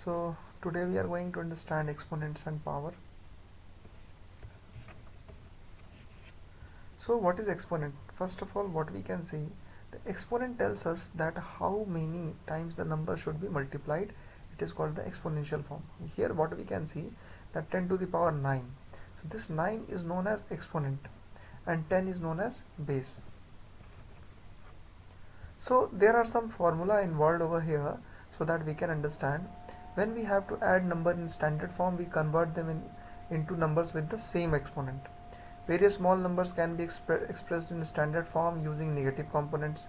So today we are going to understand exponents and power. So what is exponent? First of all, what we can see, the exponent tells us that how many times the number should be multiplied. It is called the exponential form. Here what we can see, that 10 to the power 9. So this 9 is known as exponent and 10 is known as base. So there are some formula involved over here so that we can understand. When we have to add number in standard form, we convert them into numbers with the same exponent. Various small numbers can be expressed in standard form using negative components.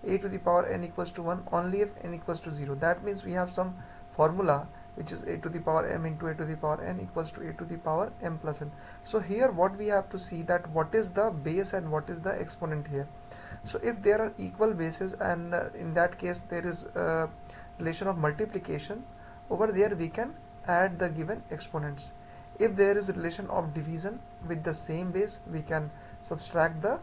A to the power n equals to 1 only if n equals to 0. That means we have some formula which is a to the power m into a to the power n equals to a to the power m plus n. So here what we have to see, that what is the base and what is the exponent here. So if there are equal bases, and in that case there is a relation of multiplication, over there we can add the given exponents. If there is a relation of division with the same base, we can subtract the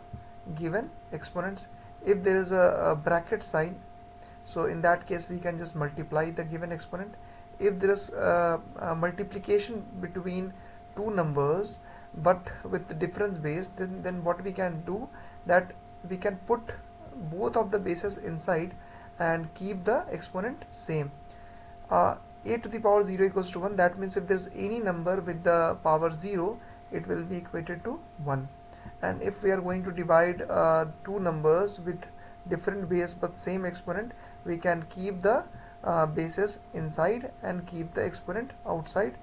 given exponents. If there is a bracket sign, so in that case we can just multiply the given exponent. If there is a multiplication between two numbers but with the difference base, then what we can do, that we can put both of the bases inside and keep the exponent same. A to the power 0 equals to 1. That means if there is any number with the power 0, it will be equated to 1. And if we are going to divide two numbers with different base but same exponent, we can keep the bases inside and keep the exponent outside.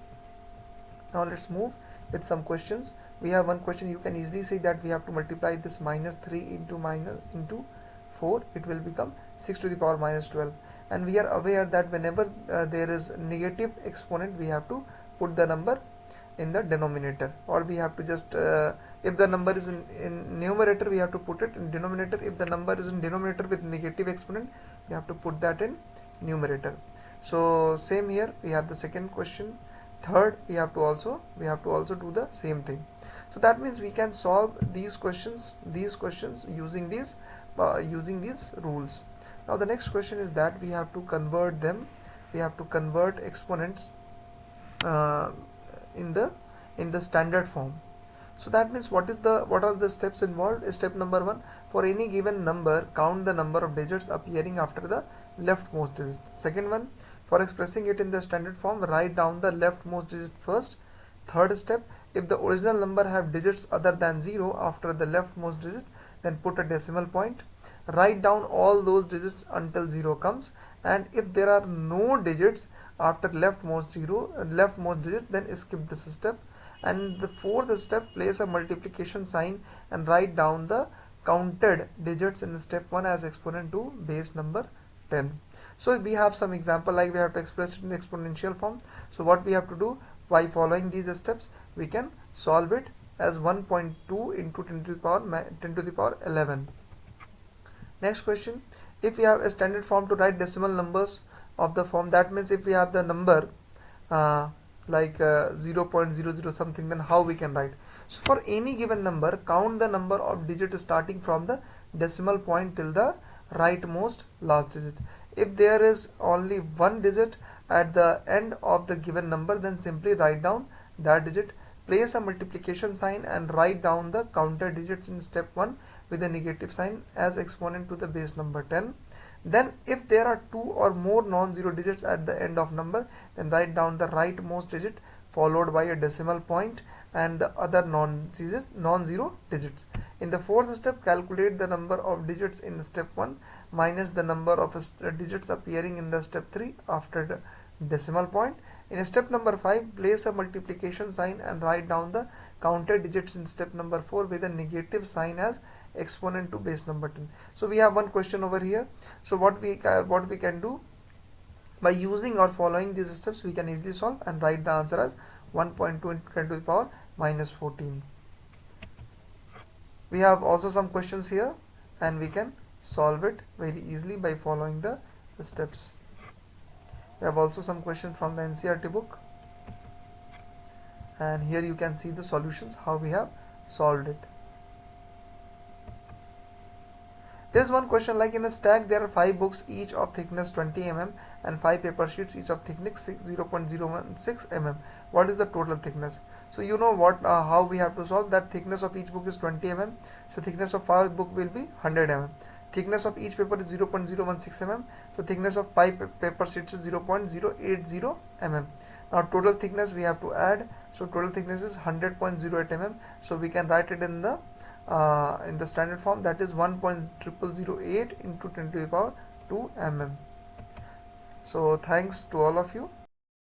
Now let's move with some questions. We have one question. You can easily say that we have to multiply this minus 3 into 4. It will become 6 to the power minus 12. And we are aware that whenever there is negative exponent, we have to put the number in the denominator, or we have to just if the number is in numerator, we have to put it in denominator. If the number is in denominator with negative exponent, we have to put that in numerator. So same here, we have the second question. Third, we have to also do the same thing. So that means we can solve these questions using these rules. Now the next question is that we have to convert them. We have to convert exponents in the standard form. So that means what are the steps involved? Step number 1: for any given number, count the number of digits appearing after the leftmost digit. Second one, for expressing it in the standard form, write down the leftmost digit first. Third step, if the original number have digits other than 0 after the leftmost digit, then put a decimal point. Write down all those digits until 0 comes, and if there are no digits after leftmost digit, then skip this step. And the fourth step, place a multiplication sign and write down the counted digits in step 1 as exponent to base number 10. So we have some example, like we have to express it in exponential form. So what we have to do, by following these steps, we can solve it as 1.2 into 10 to the power 11. Next question, if we have a standard form to write decimal numbers of the form, that means if we have the number like 0.00 something, then how we can write? So for any given number, count the number of digits starting from the decimal point till the rightmost last digit. If there is only one digit at the end of the given number, then simply write down that digit. Place a multiplication sign and write down the counted digits in step 1 with a negative sign as exponent to the base number 10. Then if there are two or more non-zero digits at the end of number, then write down the rightmost digit followed by a decimal point and the other non-zero digits. In the fourth step, calculate the number of digits in step 1 minus the number of digits appearing in the step 3 after the decimal point. In step number 5, place a multiplication sign and write down the counted digits in step number 4 with a negative sign as exponent to base number 10. So we have one question over here. So what we can do, by using or following these steps, we can easily solve and write the answer as 1.2 into 10 to the power minus 14. We have also some questions here, and we can solve it very easily by following the steps. We have also some questions from the NCERT book, and here you can see the solutions, how we have solved it. There is one question like, in a stack there are 5 books each of thickness 20 mm and 5 paper sheets, each of thickness 0.016 mm. What is the total thickness? So you know what, how we have to solve that. Thickness of each book is 20 mm, so thickness of our book will be 100 mm. Thickness of each paper is 0.016 mm, so thickness of 5 paper sheets is 0.080 mm. Now total thickness we have to add, so total thickness is 100.08 mm, so we can write it in the standard form, that is 1.0008 into 10 to the power 2 mm. So thanks to all of you.